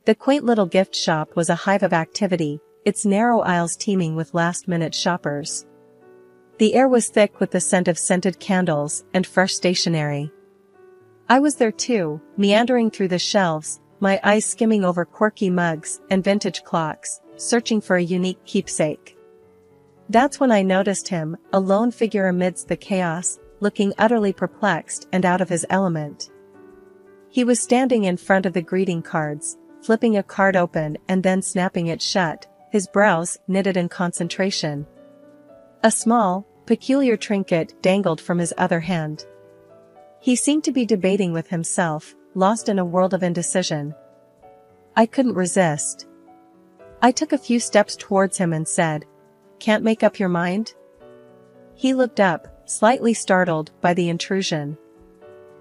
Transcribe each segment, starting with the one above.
The quaint little gift shop was a hive of activity, its narrow aisles teeming with last-minute shoppers. The air was thick with the scent of scented candles and fresh stationery. I was there too, meandering through the shelves, my eyes skimming over quirky mugs and vintage clocks, searching for a unique keepsake. That's when I noticed him, a lone figure amidst the chaos, looking utterly perplexed and out of his element. He was standing in front of the greeting cards, flipping a card open and then snapping it shut, his brows knitted in concentration. A small, peculiar trinket dangled from his other hand. He seemed to be debating with himself, lost in a world of indecision. I couldn't resist. I took a few steps towards him and said, "Can't make up your mind?" He looked up, slightly startled by the intrusion.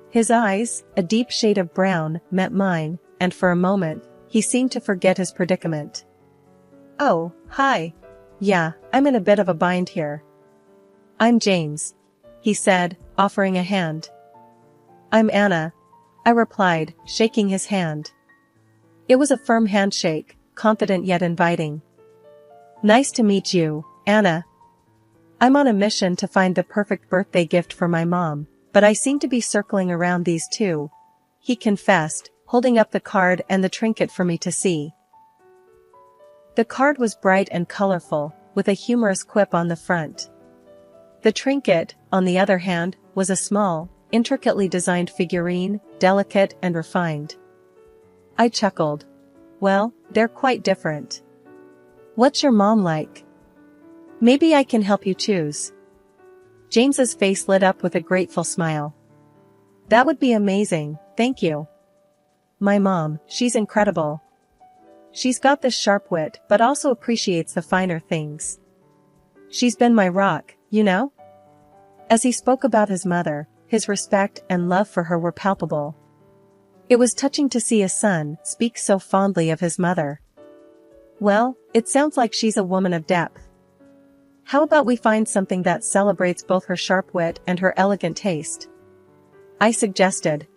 His eyes, a deep shade of brown, met mine, and for a moment, he seemed to forget his predicament. "Oh, hi. Yeah, I'm in a bit of a bind here." "I'm James," he said, offering a hand. "I'm Anna," I replied, shaking his hand. It was a firm handshake, confident yet inviting. "Nice to meet you, Anna. I'm on a mission to find the perfect birthday gift for my mom, but I seem to be circling around these two," he confessed, holding up the card and the trinket for me to see. The card was bright and colorful, with a humorous quip on the front. The trinket, on the other hand, was a small, intricately designed figurine, delicate and refined. I chuckled. "Well, they're quite different. What's your mom like? Maybe I can help you choose." James's face lit up with a grateful smile. "That would be amazing, thank you. My mom, she's incredible. She's got this sharp wit but also appreciates the finer things. She's been my rock, you know?" As he spoke about his mother, his respect and love for her were palpable. It was touching to see a son speak so fondly of his mother. "Well, it sounds like she's a woman of depth. How about we find something that celebrates both her sharp wit and her elegant taste?" I suggested.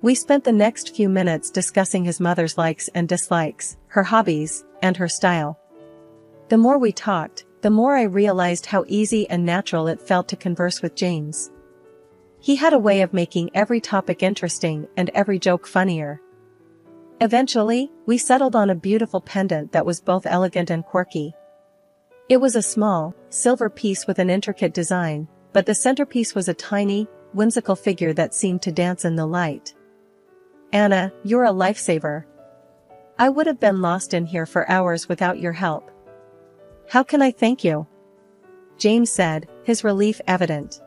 We spent the next few minutes discussing his mother's likes and dislikes, her hobbies, and her style. The more we talked, the more I realized how easy and natural it felt to converse with James. He had a way of making every topic interesting and every joke funnier. Eventually, we settled on a beautiful pendant that was both elegant and quirky. It was a small, silver piece with an intricate design, but the centerpiece was a tiny, whimsical figure that seemed to dance in the light. "Anna, you're a lifesaver. I would have been lost in here for hours without your help." "How can I thank you?" James said, his relief evident.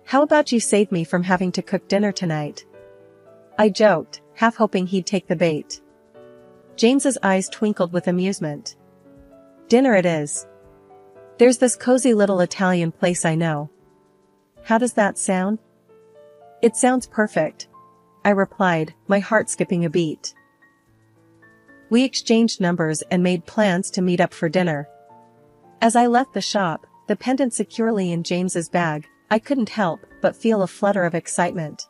"How about you save me from having to cook dinner tonight?" I joked, half hoping he'd take the bait. James's eyes twinkled with amusement. "Dinner it is. There's this cozy little Italian place I know." "How does that sound?" "It sounds perfect," I replied, my heart skipping a beat. We exchanged numbers and made plans to meet up for dinner. As I left the shop, the pendant securely in James's bag, I couldn't help but feel a flutter of excitement.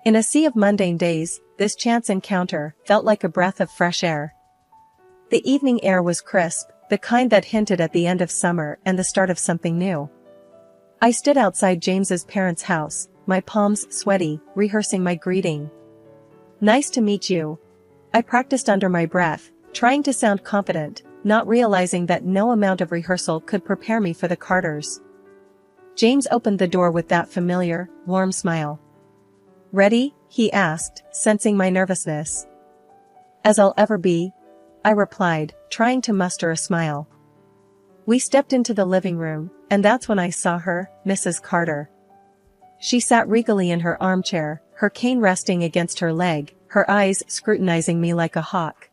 In a sea of mundane days, this chance encounter felt like a breath of fresh air. The evening air was crisp, the kind that hinted at the end of summer and the start of something new. I stood outside James's parents' house, my palms sweaty, rehearsing my greeting. "Nice to meet you," I practiced under my breath, trying to sound confident, not realizing that no amount of rehearsal could prepare me for the Carters. James opened the door with that familiar, warm smile. "Ready?" he asked, sensing my nervousness. "As I'll ever be," I replied, trying to muster a smile. We stepped into the living room, and that's when I saw her, Mrs. Carter. She sat regally in her armchair, her cane resting against her leg, her eyes scrutinizing me like a hawk.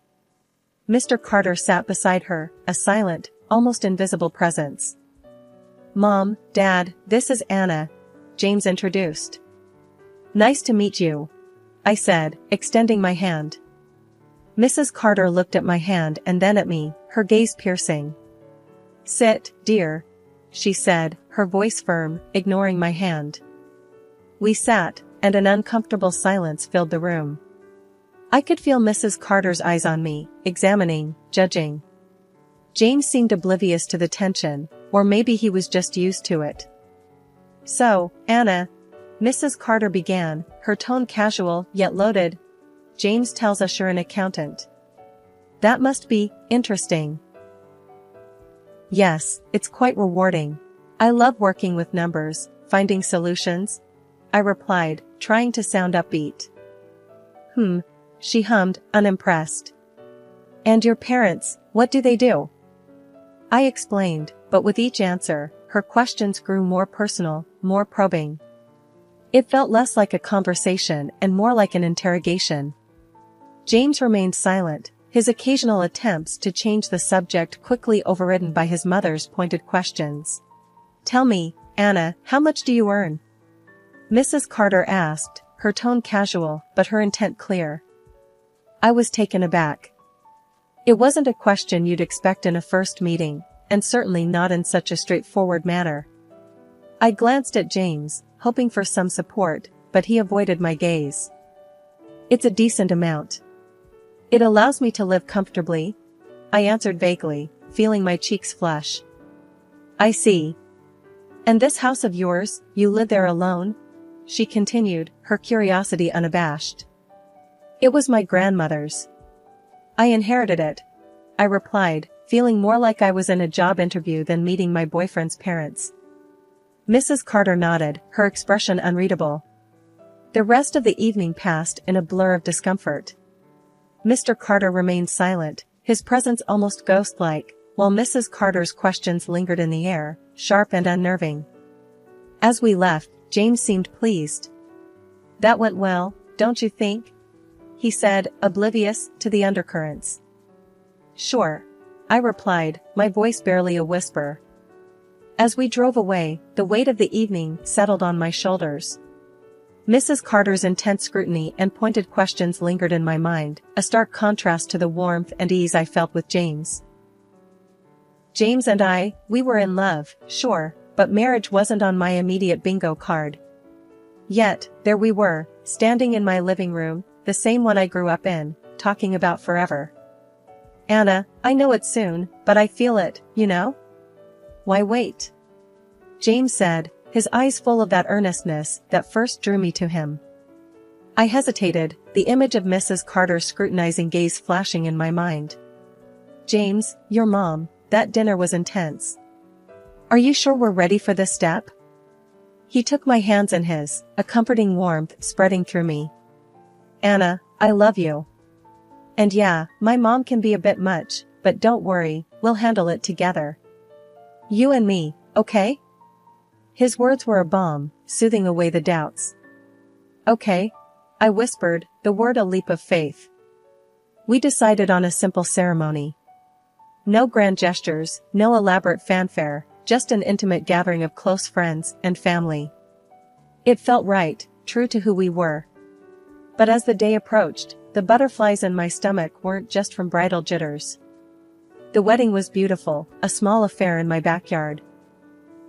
Mr. Carter sat beside her, a silent, almost invisible presence. "Mom, Dad, this is Anna," James introduced. "Nice to meet you," I said, extending my hand. Mrs. Carter looked at my hand and then at me, her gaze piercing. "Sit, dear," she said, her voice firm, ignoring my hand. We sat, and an uncomfortable silence filled the room. I could feel Mrs. Carter's eyes on me, examining, judging. James seemed oblivious to the tension, or maybe he was just used to it. "So, Anna," Mrs. Carter began, her tone casual yet loaded. "James tells us you're an accountant. That must be interesting." "Yes, it's quite rewarding. I love working with numbers, finding solutions," I replied, trying to sound upbeat. She hummed, unimpressed. "And your parents, what do they do?" I explained, but with each answer, her questions grew more personal, more probing. It felt less like a conversation and more like an interrogation. James remained silent, his occasional attempts to change the subject quickly overridden by his mother's pointed questions. "Tell me, Anna, how much do you earn?" Mrs. Carter asked, her tone casual, but her intent clear. I was taken aback. It wasn't a question you'd expect in a first meeting, and certainly not in such a straightforward manner. I glanced at James, hoping for some support, but he avoided my gaze. "It's a decent amount. It allows me to live comfortably," I answered vaguely, feeling my cheeks flush. "I see. And this house of yours, you live there alone?" she continued, her curiosity unabashed. "It was my grandmother's. I inherited it," I replied, feeling more like I was in a job interview than meeting my boyfriend's parents. Mrs. Carter nodded, her expression unreadable. The rest of the evening passed in a blur of discomfort. Mr. Carter remained silent, his presence almost ghost-like, while Mrs. Carter's questions lingered in the air, sharp and unnerving. As we left, James seemed pleased. "That went well, don't you think?" he said, oblivious to the undercurrents. "Sure," I replied, my voice barely a whisper. As we drove away, the weight of the evening settled on my shoulders. Mrs. Carter's intense scrutiny and pointed questions lingered in my mind, a stark contrast to the warmth and ease I felt with James. James and I, we were in love, sure, but marriage wasn't on my immediate bingo card. Yet, there we were, standing in my living room, the same one I grew up in, talking about forever. "Anna, I know it's soon, but I feel it, you know?" "Why wait?" James said, his eyes full of that earnestness that first drew me to him. I hesitated, the image of Mrs. Carter's scrutinizing gaze flashing in my mind. "James, your mom, that dinner was intense. Are you sure we're ready for this step?" He took my hands in his, a comforting warmth spreading through me. "Anna, I love you. And yeah, my mom can be a bit much, but don't worry, we'll handle it together. You and me, okay?" His words were a balm, soothing away the doubts. "Okay," I whispered, the word a leap of faith. We decided on a simple ceremony. No grand gestures, no elaborate fanfare, just an intimate gathering of close friends and family. It felt right, true to who we were. But as the day approached, the butterflies in my stomach weren't just from bridal jitters. The wedding was beautiful, a small affair in my backyard.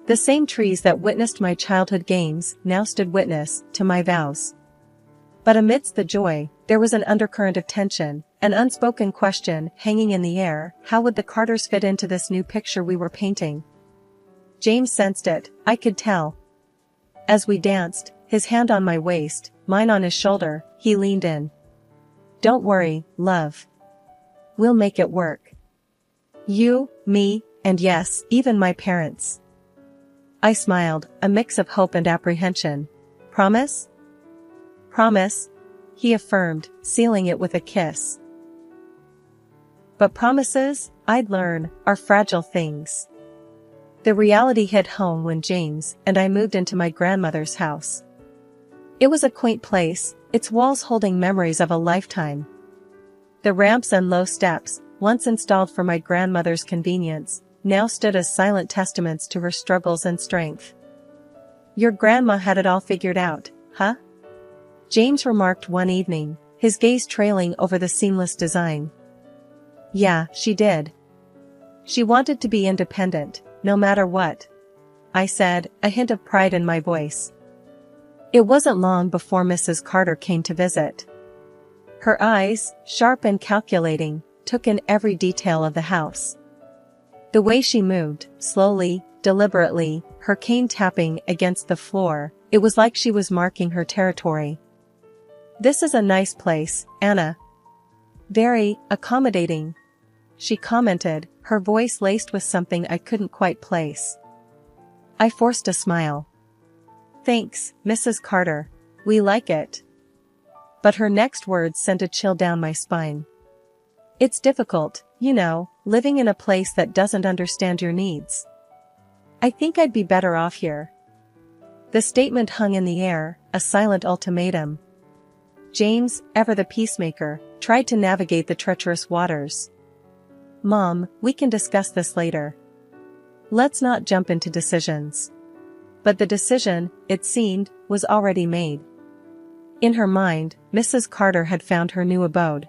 The same trees that witnessed my childhood games now stood witness to my vows. But amidst the joy, there was an undercurrent of tension, an unspoken question hanging in the air: how would the Carters fit into this new picture we were painting? James sensed it, I could tell. As we danced, his hand on my waist, mine on his shoulder, he leaned in. "Don't worry, love. We'll make it work. You, me, and yes, even my parents." I smiled, a mix of hope and apprehension. "Promise?" "Promise," he affirmed, sealing it with a kiss. But promises, I'd learn, are fragile things. The reality hit home when James and I moved into my grandmother's house. It was a quaint place, its walls holding memories of a lifetime. The ramps and low steps, once installed for my grandmother's convenience, now stood as silent testaments to her struggles and strength. "Your grandma had it all figured out, huh?" James remarked one evening, his gaze trailing over the seamless design. "Yeah, she did. She wanted to be independent, no matter what," I said, a hint of pride in my voice. It wasn't long before Mrs. Carter came to visit. Her eyes, sharp and calculating, took in every detail of the house. The way she moved, slowly, deliberately, her cane tapping against the floor, it was like she was marking her territory. "This is a nice place, Anna." "Very accommodating," she commented, her voice laced with something I couldn't quite place. I forced a smile. "Thanks, Mrs. Carter. We like it." But her next words sent a chill down my spine. "It's difficult, you know, living in a place that doesn't understand your needs. I think I'd be better off here." The statement hung in the air, a silent ultimatum. James, ever the peacemaker, tried to navigate the treacherous waters. "Mom, we can discuss this later. Let's not jump into decisions." But the decision, it seemed, was already made. In her mind, Mrs. Carter had found her new abode.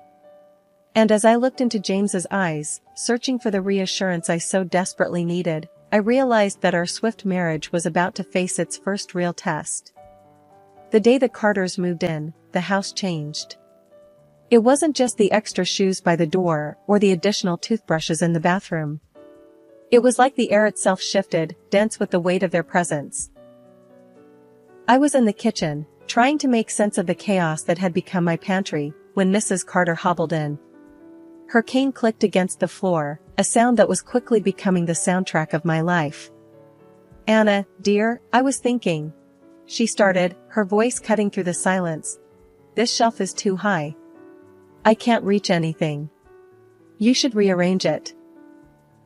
And as I looked into James's eyes, searching for the reassurance I so desperately needed, I realized that our swift marriage was about to face its first real test. The day the Carters moved in, the house changed. It wasn't just the extra shoes by the door or the additional toothbrushes in the bathroom. It was like the air itself shifted, dense with the weight of their presence. I was in the kitchen, trying to make sense of the chaos that had become my pantry, when Mrs. Carter hobbled in. Her cane clicked against the floor, a sound that was quickly becoming the soundtrack of my life. "Anna, dear, I was thinking," she started, her voice cutting through the silence. "This shelf is too high. I can't reach anything. You should rearrange it."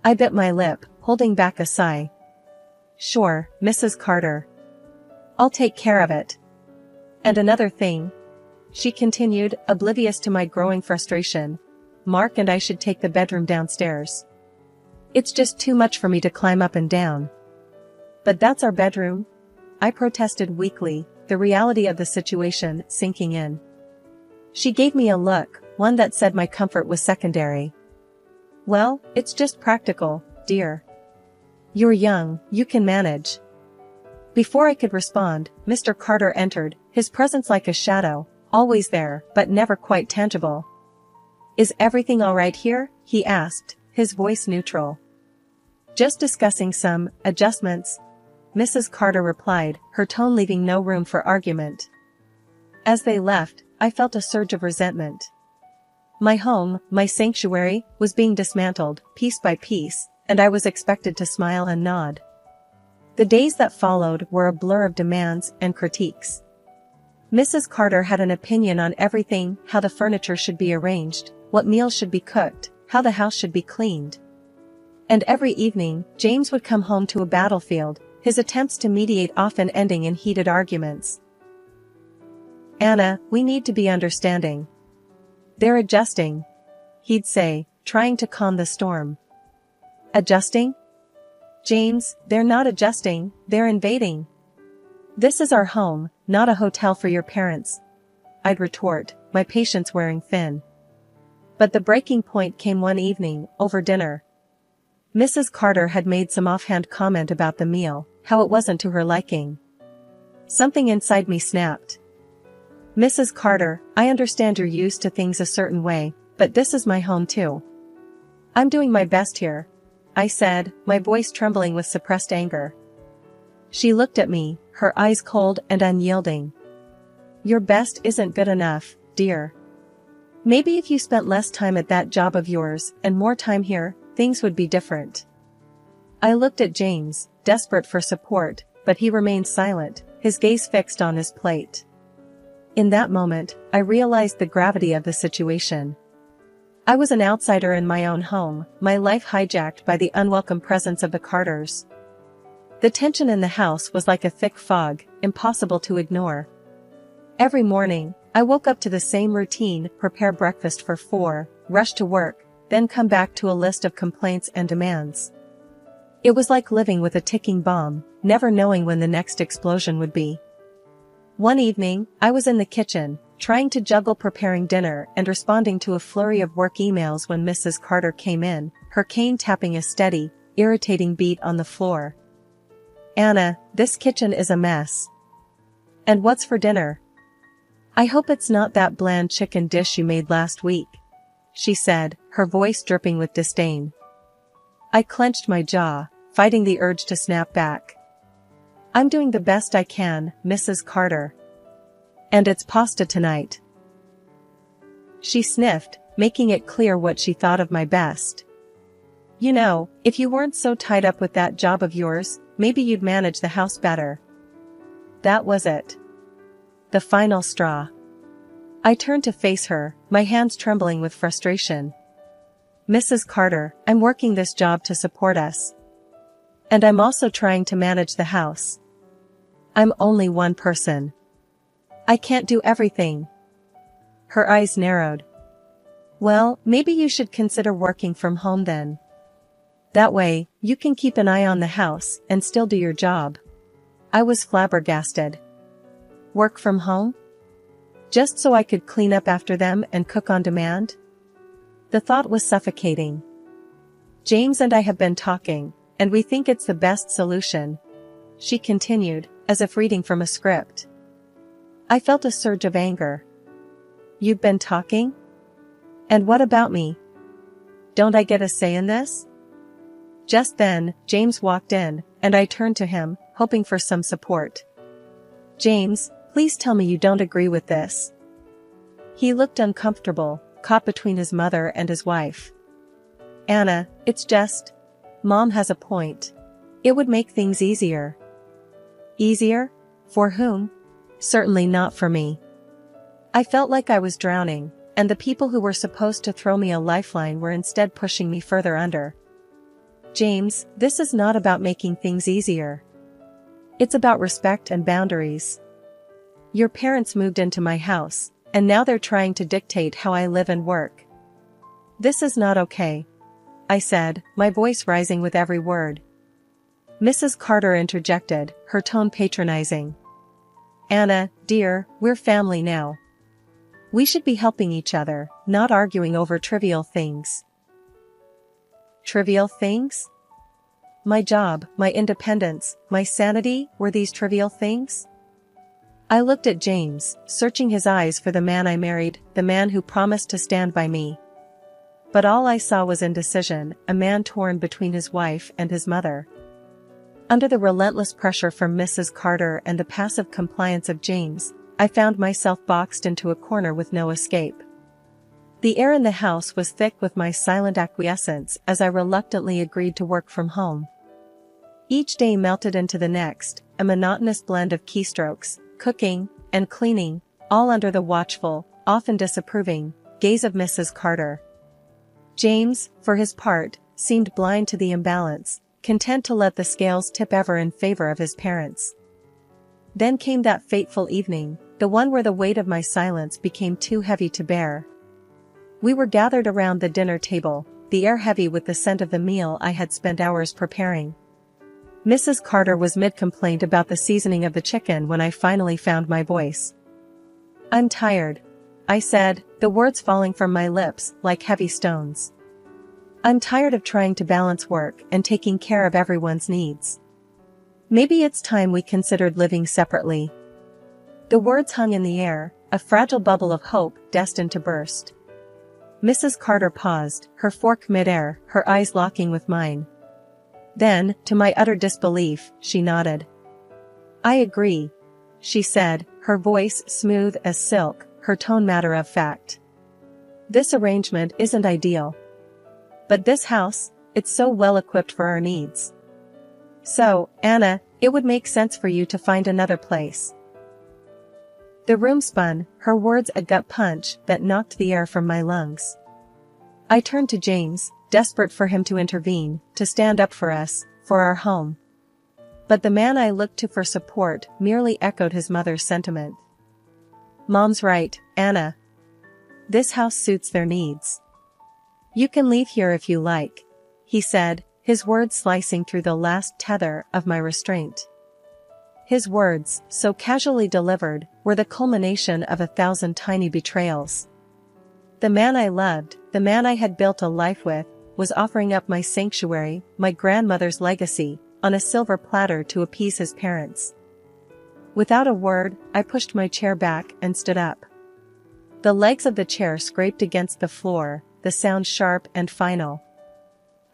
I bit my lip, holding back a sigh. "Sure, Mrs. Carter. I'll take care of it. And another thing," she continued, oblivious to my growing frustration, "Mark and I should take the bedroom downstairs. It's just too much for me to climb up and down." "But that's our bedroom," I protested weakly, the reality of the situation sinking in. She gave me a look, one that said my comfort was secondary. "Well, it's just practical, dear. You're young, you can manage." Before I could respond, Mr. Carter entered, his presence like a shadow, always there, but never quite tangible. "Is everything all right here?" he asked, his voice neutral. "Just discussing some adjustments," Mrs. Carter replied, her tone leaving no room for argument. As they left, I felt a surge of resentment. My home, my sanctuary, was being dismantled, piece by piece, and I was expected to smile and nod. The days that followed were a blur of demands and critiques. Mrs. Carter had an opinion on everything: how the furniture should be arranged, what meals should be cooked, how the house should be cleaned. And every evening, James would come home to a battlefield, his attempts to mediate often ending in heated arguments. "Anna, we need to be understanding. They're adjusting," he'd say, trying to calm the storm. "Adjusting? James, they're not adjusting, they're invading. This is our home, not a hotel for your parents," I'd retort, my patience wearing thin. But the breaking point came one evening, over dinner. Mrs. Carter had made some offhand comment about the meal, how it wasn't to her liking. Something inside me snapped. "Mrs. Carter, I understand you're used to things a certain way, but this is my home too. I'm doing my best here," I said, my voice trembling with suppressed anger. She looked at me, her eyes cold and unyielding. "Your best isn't good enough, dear. Maybe if you spent less time at that job of yours and more time here, things would be different." I looked at James, desperate for support, but he remained silent, his gaze fixed on his plate. In that moment, I realized the gravity of the situation. I was an outsider in my own home, my life hijacked by the unwelcome presence of the Carters. The tension in the house was like a thick fog, impossible to ignore. Every morning, I woke up to the same routine: prepare breakfast for 4, rush to work, then come back to a list of complaints and demands. It was like living with a ticking bomb, never knowing when the next explosion would be. One evening, I was in the kitchen, trying to juggle preparing dinner and responding to a flurry of work emails when Mrs. Carter came in, her cane tapping a steady, irritating beat on the floor. "Anna, this kitchen is a mess. And what's for dinner?" I hope it's not that bland chicken dish you made last week, she said, her voice dripping with disdain. I clenched my jaw, fighting the urge to snap back. I'm doing the best I can, Mrs. Carter. And it's pasta tonight. She sniffed, making it clear what she thought of my best. You know, if you weren't so tied up with that job of yours, maybe you'd manage the house better. That was it. The final straw. I turned to face her, my hands trembling with frustration. Mrs. Carter, I'm working this job to support us. And I'm also trying to manage the house. I'm only one person. I can't do everything. Her eyes narrowed. Well, maybe you should consider working from home then. That way, you can keep an eye on the house and still do your job. I was flabbergasted. Work from home? Just so I could clean up after them and cook on demand? The thought was suffocating. James and I have been talking, and we think it's the best solution, she continued, as if reading from a script. I felt a surge of anger. You've been talking? And what about me? Don't I get a say in this? Just then, James walked in, and I turned to him, hoping for some support. James, please tell me you don't agree with this. He looked uncomfortable, caught between his mother and his wife. Anna, it's just... Mom has a point. It would make things easier. Easier? For whom? Certainly not for me. I felt like I was drowning, and the people who were supposed to throw me a lifeline were instead pushing me further under. James, this is not about making things easier. It's about respect and boundaries. Your parents moved into my house, and now they're trying to dictate how I live and work. This is not okay, I said, my voice rising with every word. Mrs. Carter interjected, her tone patronizing. Anna, dear, we're family now. We should be helping each other, not arguing over trivial things. Trivial things? My job, my independence, my sanity, were these trivial things? I looked at James, searching his eyes for the man I married, the man who promised to stand by me. But all I saw was indecision, a man torn between his wife and his mother. Under the relentless pressure from Mrs. Carter and the passive compliance of James, I found myself boxed into a corner with no escape. The air in the house was thick with my silent acquiescence as I reluctantly agreed to work from home. Each day melted into the next, a monotonous blend of keystrokes, cooking, and cleaning, all under the watchful, often disapproving, gaze of Mrs. Carter. James, for his part, seemed blind to the imbalance, content to let the scales tip ever in favor of his parents. Then came that fateful evening, the one where the weight of my silence became too heavy to bear. We were gathered around the dinner table, the air heavy with the scent of the meal I had spent hours preparing. Mrs. Carter was mid-complaint about the seasoning of the chicken when I finally found my voice. I'm tired, I said, the words falling from my lips like heavy stones. I'm tired of trying to balance work and taking care of everyone's needs. Maybe it's time we considered living separately. The words hung in the air, a fragile bubble of hope destined to burst. Mrs. Carter paused, her fork mid-air, her eyes locking with mine. Then, to my utter disbelief, she nodded. I agree, she said, her voice smooth as silk, her tone matter-of-fact. This arrangement isn't ideal. But this house, it's so well equipped for our needs. So, Anna, it would make sense for you to find another place. The room spun, her words a gut punch that knocked the air from my lungs. I turned to James, desperate for him to intervene, to stand up for us, for our home. But the man I looked to for support merely echoed his mother's sentiment. Mom's right, Anna. This house suits their needs. You can leave here if you like, he said, his words slicing through the last tether of my restraint. His words, so casually delivered, were the culmination of 1,000 tiny betrayals. The man I loved, the man I had built a life with, was offering up my sanctuary, my grandmother's legacy, on a silver platter to appease his parents. Without a word, I pushed my chair back and stood up. The legs of the chair scraped against the floor, the sound sharp and final.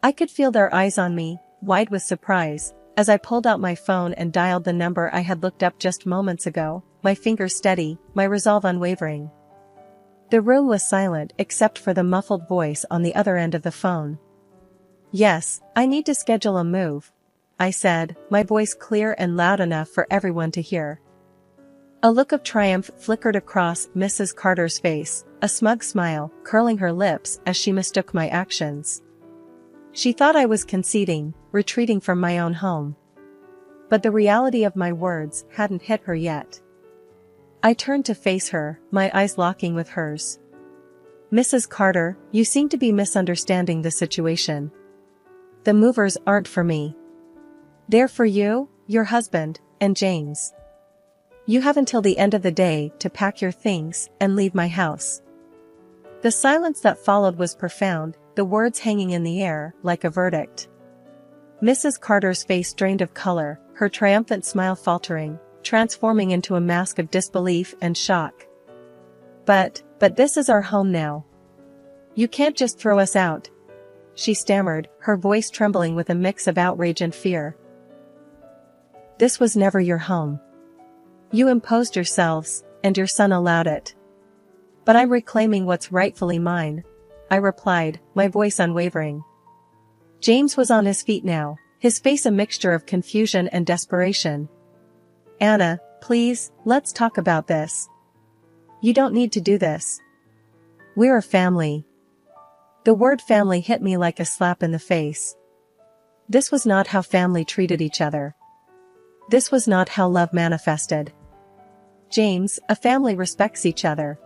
I could feel their eyes on me, wide with surprise, as I pulled out my phone and dialed the number I had looked up just moments ago, my fingers steady, my resolve unwavering. The room was silent except for the muffled voice on the other end of the phone. "Yes, I need to schedule a move," I said, my voice clear and loud enough for everyone to hear. A look of triumph flickered across Mrs. Carter's face, a smug smile curling her lips as she mistook my actions. She thought I was conceding, retreating from my own home. But the reality of my words hadn't hit her yet. I turned to face her, my eyes locking with hers. "Mrs. Carter, you seem to be misunderstanding the situation. The movers aren't for me. They're for you, your husband, and James. You have until the end of the day to pack your things and leave my house." The silence that followed was profound, the words hanging in the air like a verdict. Mrs. Carter's face drained of color, her triumphant smile faltering, transforming into a mask of disbelief and shock. But this is our home now. You can't just throw us out," she stammered, her voice trembling with a mix of outrage and fear. "This was never your home. You imposed yourselves, and your son allowed it. But I'm reclaiming what's rightfully mine," I replied, my voice unwavering. James was on his feet now, his face a mixture of confusion and desperation. "Anna, please, let's talk about this. You don't need to do this. We're a family." The word family hit me like a slap in the face. This was not how family treated each other. This was not how love manifested. "James, a family respects each other.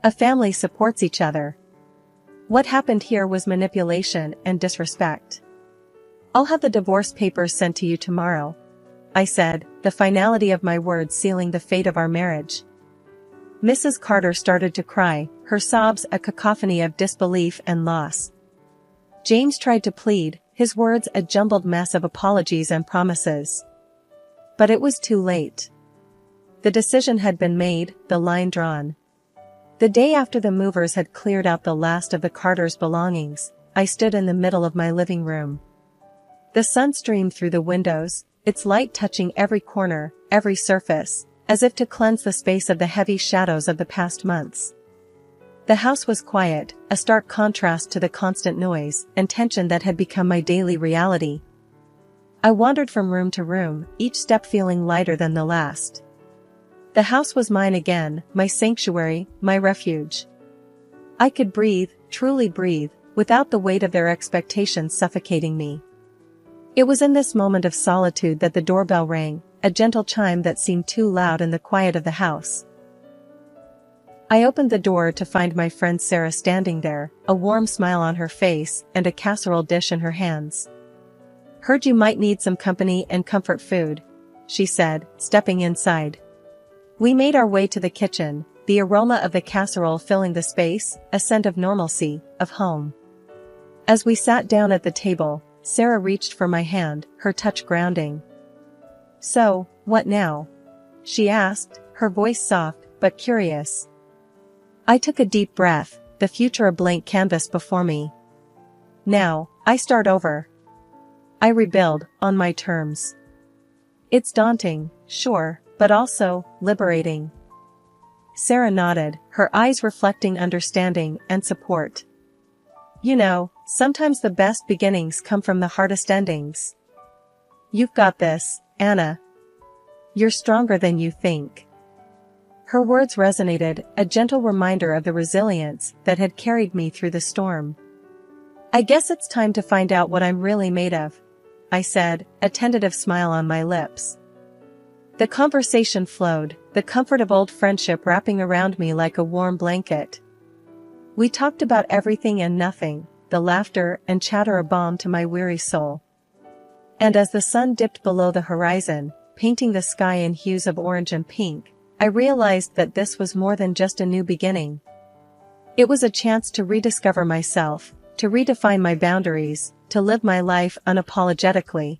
A family supports each other. What happened here was manipulation and disrespect. I'll have the divorce papers sent to you tomorrow," I said, the finality of my words sealing the fate of our marriage. Mrs. Carter started to cry, her sobs a cacophony of disbelief and loss. James tried to plead, his words a jumbled mess of apologies and promises. But it was too late. The decision had been made, the line drawn. The day after the movers had cleared out the last of the Carters' belongings, I stood in the middle of my living room. The sun streamed through the windows, its light touching every corner, every surface, as if to cleanse the space of the heavy shadows of the past months. The house was quiet, a stark contrast to the constant noise and tension that had become my daily reality. I wandered from room to room, each step feeling lighter than the last. The house was mine again, my sanctuary, my refuge. I could breathe, truly breathe, without the weight of their expectations suffocating me. It was in this moment of solitude that the doorbell rang, a gentle chime that seemed too loud in the quiet of the house. I opened the door to find my friend Sarah standing there, a warm smile on her face and a casserole dish in her hands. "Heard you might need some company and comfort food," she said, stepping inside. We made our way to the kitchen, the aroma of the casserole filling the space, a scent of normalcy, of home. As we sat down at the table, Sarah reached for my hand, her touch grounding. "So, what now?" she asked, her voice soft, but curious. I took a deep breath, the future a blank canvas before me. "Now, I start over. I rebuild, on my terms. It's daunting, sure, but also, liberating." Sarah nodded, her eyes reflecting understanding and support. "You know, sometimes the best beginnings come from the hardest endings. You've got this, Anna. You're stronger than you think." Her words resonated, a gentle reminder of the resilience that had carried me through the storm. "I guess it's time to find out what I'm really made of," I said, a tentative smile on my lips. The conversation flowed, the comfort of old friendship wrapping around me like a warm blanket. We talked about everything and nothing, the laughter and chatter a balm to my weary soul. And as the sun dipped below the horizon, painting the sky in hues of orange and pink, I realized that this was more than just a new beginning. It was a chance to rediscover myself, to redefine my boundaries, to live my life unapologetically.